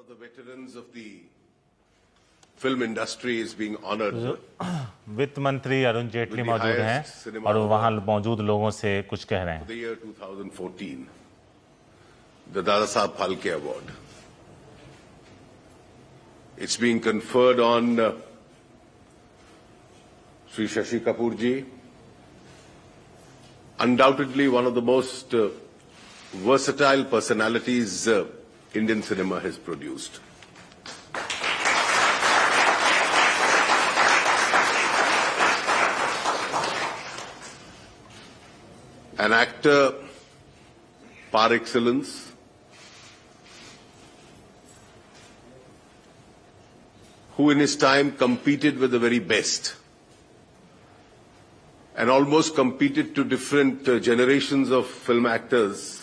of the veterans of the film industry is being honored. वित्त मंत्री अरुण जेटली मौजूद हैं और वहां मौजूद लोगों से कुछ कह रहे हैं. The year 2014, the Dada Saheb Phalke Award. It's being conferred on Sri Shashi Kapoor ji, undoubtedly one of the most versatile personalities Indian cinema has produced. An actor par excellence, who in his time competed with the very best and almost competed to different generations of film actors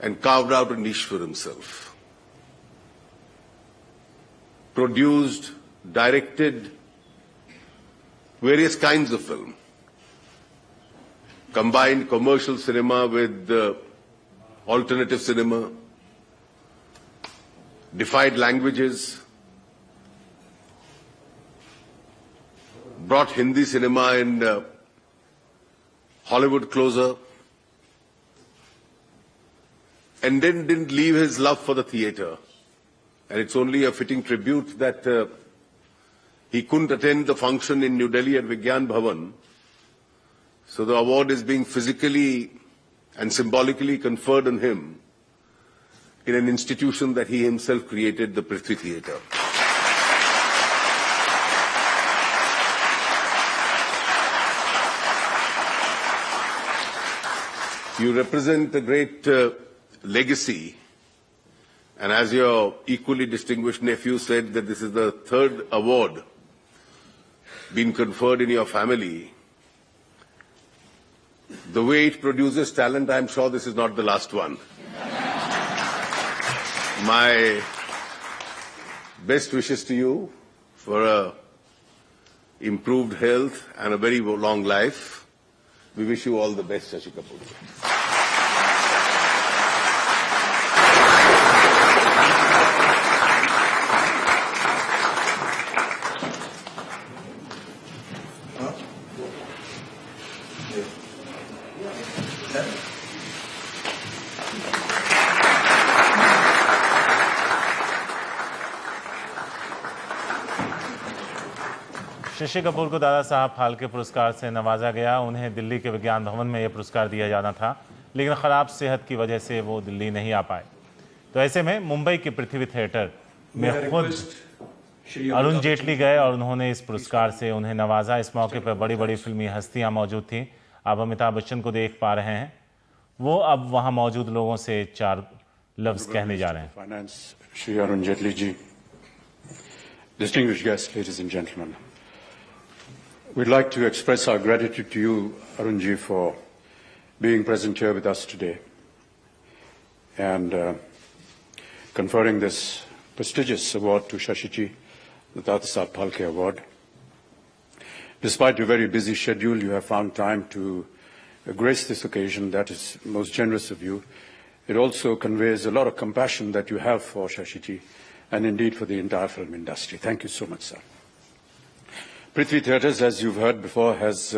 and carved out a niche for himself. Produced, directed various kinds of film. Combined commercial cinema with alternative cinema, defied languages, brought Hindi cinema and Hollywood closer, and then didn't leave his love for the theatre. And it's only a fitting tribute that he couldn't attend the function in New Delhi at Vigyan Bhavan. So the award is being physically and symbolically conferred on him in an institution that he himself created, the Prithvi Theatre. You represent a great legacy, and as your equally distinguished nephew said that this is the third award being conferred in your family. The way it produces talent, I'm sure this is not the last one. My best wishes to you for a improved health and a very long life. We wish you all the best, Shashi Kapoor. Shashi Kapoor को दादा साहब फाल्के पुरस्कार से नवाजा गया. उन्हें दिल्ली के विज्ञान भवन में यह पुरस्कार दिया जाना था, लेकिन खराब सेहत की वजह से वो दिल्ली नहीं आ पाए. तो ऐसे में मुंबई के पृथ्वी थिएटर में खुद अरुण जेटली गए और उन्होंने इस पुरस्कार से उन्हें नवाजा. इस मौके पर बड़ी बड़ी फिल्मी हस्तियां मौजूद थीं. आप अमिताभ बच्चन को देख पा रहे हैं. वो अब वहां मौजूद लोगों से 4 लफ्ज कहने जा रहे हैं. Finance Shri Arun Jaitley ji, distinguished guests, ladies and gentlemen. We'd like to express our gratitude to you, Arunji, for being present here with us today and conferring this prestigious award to Shashiji, the Dada Saheb Phalke Award. Despite your very busy schedule, you have found time to grace this occasion. That is most generous of you. It also conveys a lot of compassion that you have for Shashiji and indeed for the entire film industry. Thank you so much, sir. Prithvi Theatres, as you've heard before, has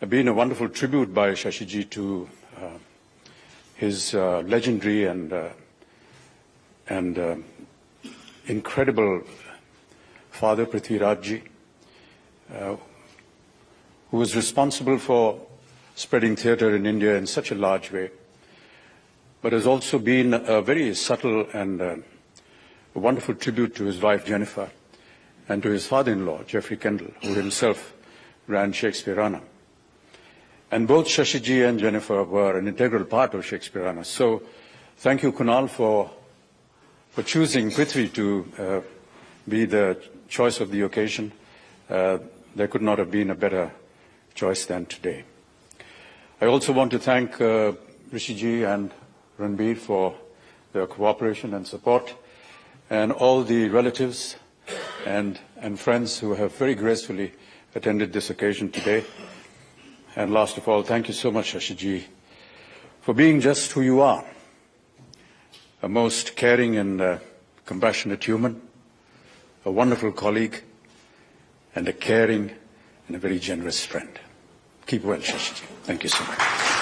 been a wonderful tribute by Shashiji to his legendary and incredible father, Prithvi Raj, who was responsible for spreading theatre in India in such a large way, but has also been a very subtle and a wonderful tribute to his wife, Jennifer, and to his father-in-law, Geoffrey Kendall, who himself ran Shakespeareana. And both Shashiji and Jennifer were an integral part of Shakespeareana. So thank you, Kunal, for choosing Prithvi to be the choice of the occasion. There could not have been a better choice than today. I also want to thank Rishiji and Ranbir for their cooperation and support, and all the relatives and friends who have very gracefully attended this occasion today. And last of all, thank you so much, Shashiji, for being just who you are, a most caring and compassionate human, a wonderful colleague, and a caring and a very generous friend. Keep well, Shashiji. Thank you so much.